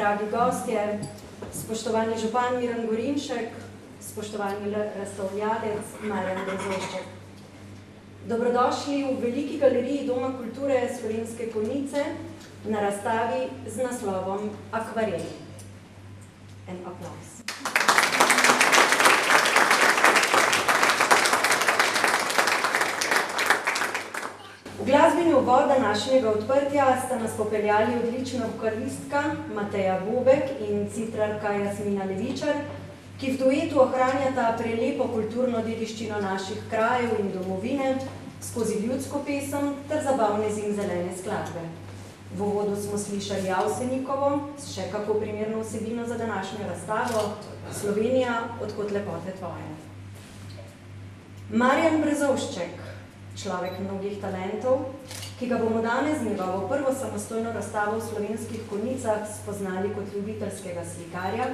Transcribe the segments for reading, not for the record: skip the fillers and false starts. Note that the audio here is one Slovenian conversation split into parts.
dragi gostje, spoštovani župan Miran Gorinšek, spoštovani razstavljalec Marjan Brezovšček. Dobrodošli v veliki galeriji Doma kulture Slovenske Konjice na razstavi z naslovom Akvarel. En aplauz. V glasbeni uvod današnjega odprtja sta nas popeljali odlična vokalistka Mateja Bobek in citrarka Jasmina Levičar, ki v duetu ohranjata prelepo kulturno dediščino naših krajev in domovine skozi ljudsko pesem ter zabavne zimzelene skladbe. V uvodu smo slišali Avsenikovo, še kako primerno vsebino za današnjo razstavo Slovenija, odkot lepote tvoje. Marjan Brezovšček, človek mnogih talentov, ki ga bomo danes z njegovo prvo samostojno razstavo v Slovenskih Konjicah spoznali kot ljubiteljskega slikarja,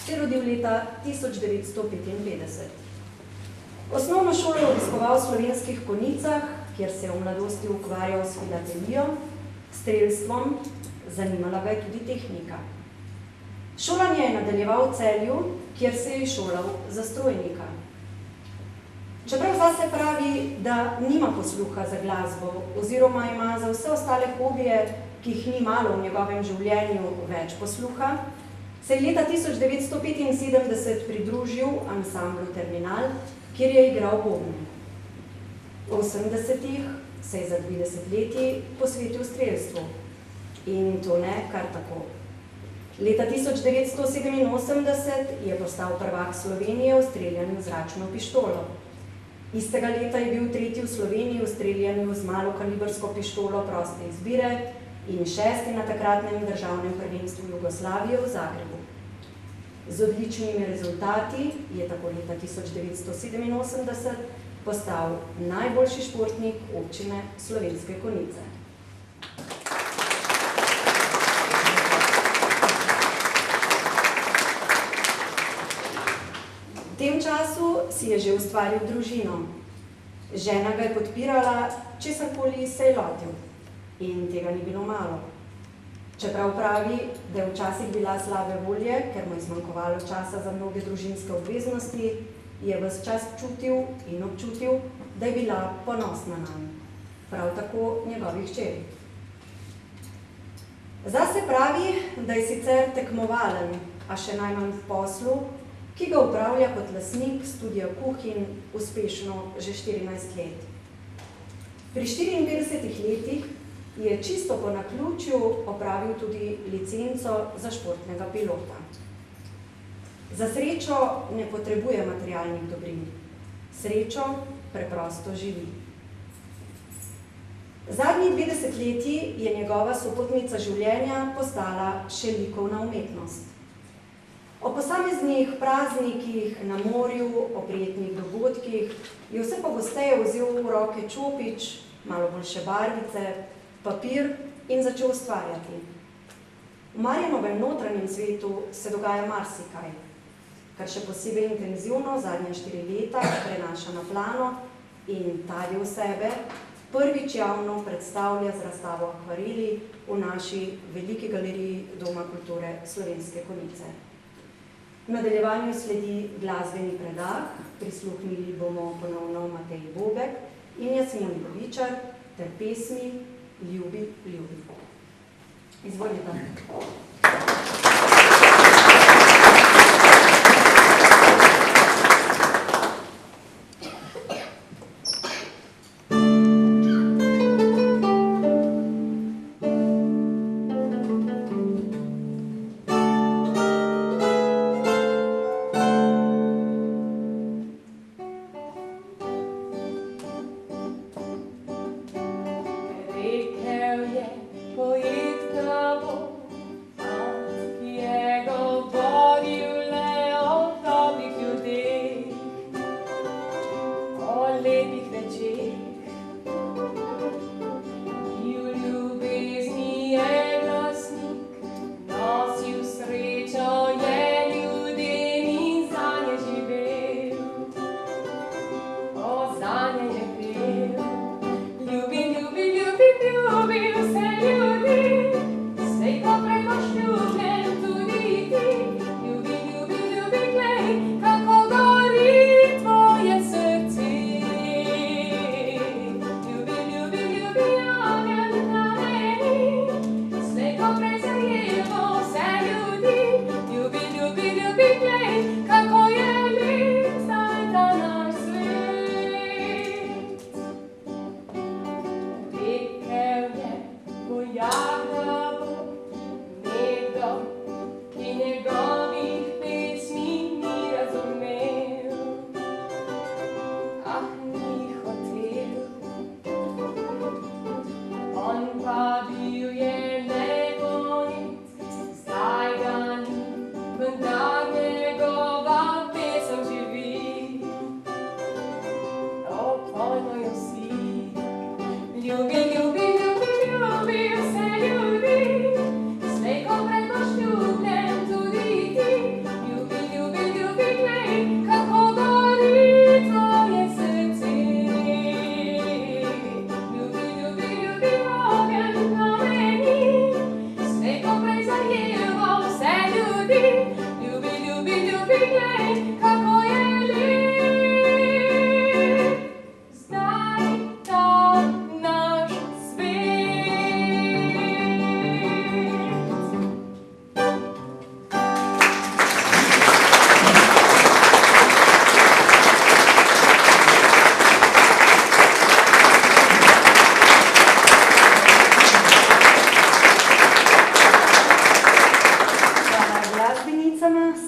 se je rodil leta 1955. Osnovno šolo je obiskoval v Slovenskih Konjicah, kjer se je v mladosti ukvarjal s filatelijo, strelstvom, zanimala ga je tudi tehnika. Šolanje je nadaljeval v Celju, kjer se je šolal za strojnika. Čeprav zase pravi, da nima posluha za glasbo oziroma ima za vse ostale hobije, ki jih ni malo v njegovem življenju, več posluha, se je leta 1975 pridružil ansamblu Terminal, kjer je igral bobne. V 80-ih se je za 20 leti posvetil strelstvu. In to ne kar tako. Leta 1987 je postal prvak Slovenije v streljanju z zračno pištolo. Istega leta je bil tretji v Sloveniji v streljanju z malokalibrsko pištolo proste izbire in šesti na takratnem državnem prvenstvu Jugoslavije v Zagrebu. Z odličnimi rezultati je tako leta 1987 postal najboljši športnik občine Slovenske Konjice. V tem času si je že ustvaril družino. Žena ga je podpirala, česarkoli se je lotil. In tega ni bilo malo. Čeprav pravi, da je včasih bila slabe volje, ker mu je zmanjkovalo časa za mnoge družinske obveznosti, je ves čas čutil in občutil, da je bila ponosna nanj. Prav tako njegovih hčeri. Zase pravi, da je sicer tekmovalen, a še najmanj v poslu, ki ga upravlja kot lastnik Studia Kuhin uspešno že 14 let. Pri 54 letih je čisto po naključju opravil tudi licenco za športnega pilota. Za srečo ne potrebuje materialnih dobrin. Srečo preprosto živi. Zadnjih 20 letji je njegova sopotnica življenja postala še likovna umetnost. O posameznih praznikih, na morju, o prijetnih dogodkih je vse pogosteje vzel v roke čopič, malo boljše barvice, papir in začel ustvarjati. V Marjanovem notranjem svetu se dogaja marsikaj, kar še posebej intenzivno zadnja 4 leta prenaša na plano in ta del sebe prvič javno predstavlja z razstavo Akvareli v naši veliki galeriji Doma kulture Slovenske Konjice. V nadaljevanju sledi glasbeni predah, prisluhnili bomo ponovno Mateji Bobek in Jasmini Levičar ter pesmi Ljubi, ljubi. Izvolite. Rekel je poetka bo,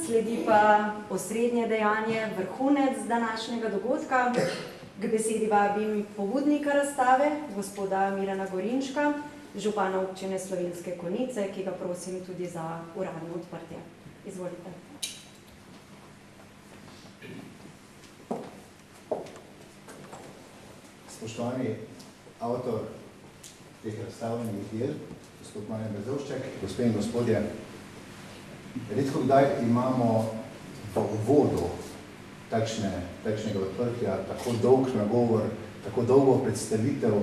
Sledi pa osrednje dejanje, vrhunec današnjega dogodka. K besedi vabim pobudnika razstave, gospoda Mirana Gorinška, župana občine Slovenske Konjice, ki ga prosim tudi za uradno odprtje. Izvolite. Spoštovani avtor teh razstavljenih del, gospod Marjan Brezovšček, gospe in gospodje, redko kdaj imamo v uvodu takšnega odprtja tako dolg nagovor, tako dolgo predstavitev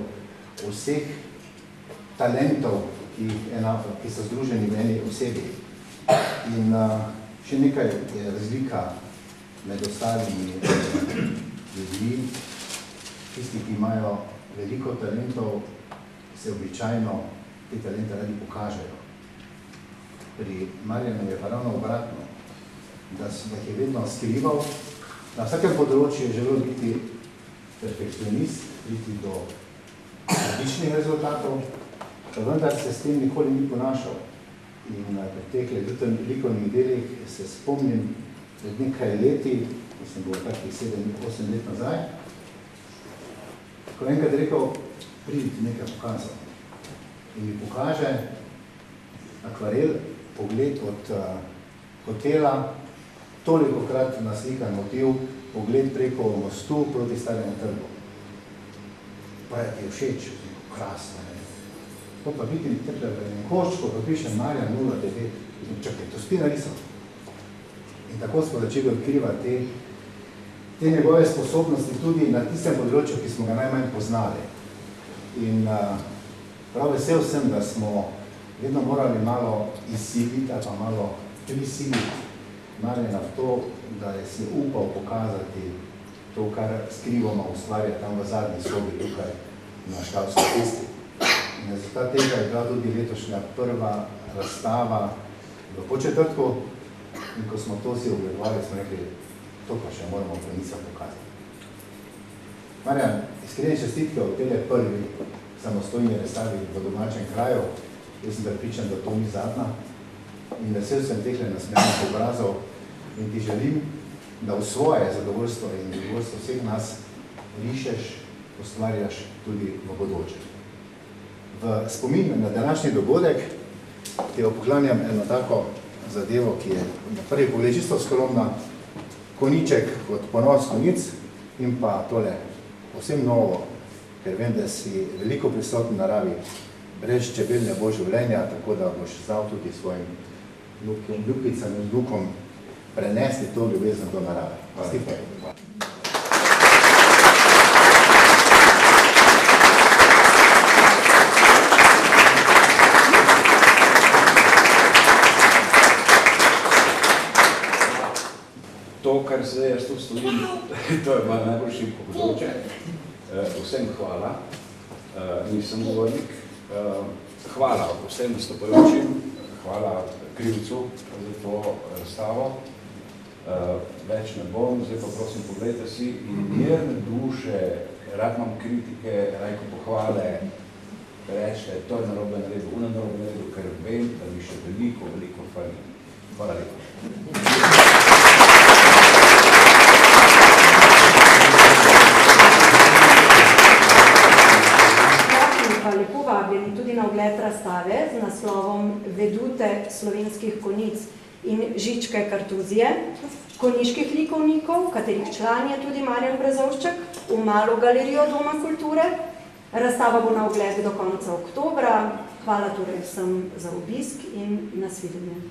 vseh talentov, ki so združeni v eni osebi. In še nekaj je razlika med ostalimi ljudmi. Tisti, ki imajo veliko talentov, se običajno te talente radi pokažejo. Pri Marjanu je pa ravno obratno, da jih je vedno skrival. Na vsakem področju je želel biti perfekcionist, priti do odličnih rezultatov, pa vendar se s tem nikoli ni ponašal. In pri teh likovnih delih se spomnim pred nekaj leti, mislim, bilo takih 7-8 let nazaj, ko enkrat rekel, pridite nekaj pokazal. In mi pokaže akvarel, pogled od hotela, tolikokrat naslikan motiv, pogled preko mostu proti Staremu trgu. Pa je ti všeč, krasno. To pa vidim tukaj v enem koščku, pa piše Marjan 09. Čakaj, to spi narisal. In tako smo začeli odkrivati te njegove sposobnosti tudi na tistem področju, ki smo ga najmanj poznali. In prav vesel sem, da smo vedno morali malo izsiliti ali pa malo prisiliti Marjana v to, da je si upal pokazati to, kar skrivoma ustvarja tam v zadnji sobi tukaj na Štavski cesti. In rezultat tega je bila tudi letošnja prva razstava v Podčetrtku. In ko smo to si ogledovali, smo rekli, to pa še moramo v Konjicah pokazati. Marjan, iskrene čestitke v tele prvi samostojni razstavi v domačem kraju. Jaz sem prepričan, da to ni zadnja. In vesel sem tehle nasmejanih obrazov in ti želim, da v svoje zadovoljstvo in zadovoljstvo vseh nas rišeš, ustvarjaš tudi v bodoče. V spomin na današnji dogodek ti opoklanjam eno tako zadevo, ki je na prvi pogled čisto skromna, konjiček kot ponos Konjic in pa tole povsem novo, ker vem, da si veliko prisoten v naravi, brez čebel ne bo življenja, tako da boš znal tudi svojim ljubkicam in vnukom prenesti to ljubezen do narave. Stipe. To, kar zdaj jaz tu stojim, to je malo najbolj šibko področje. Vsem hvala, nisem govornik. Hvala vsem nastopajočim, hvala krivcu za to razstavo. Več ne bom, zdaj pa prosim pogledajte si in mirne duše, rad imam kritike, rajko pohvale, rečete, to je narobe naredil, ono narobe naredil, ker vem, da mi še veliko fali. Hvala lepa. Lepo vabljeni tudi na ogled razstave z naslovom Vedute slovenskih konjic in Žičke kartuzije, konjiških likovnikov, katerih član je tudi Marjan Brezovšček, v Malo galerijo Doma kulture. Razstava bo na ogled do konca oktobra. Hvala torej vsem za obisk in nasvidenje.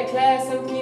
dekle sem, ki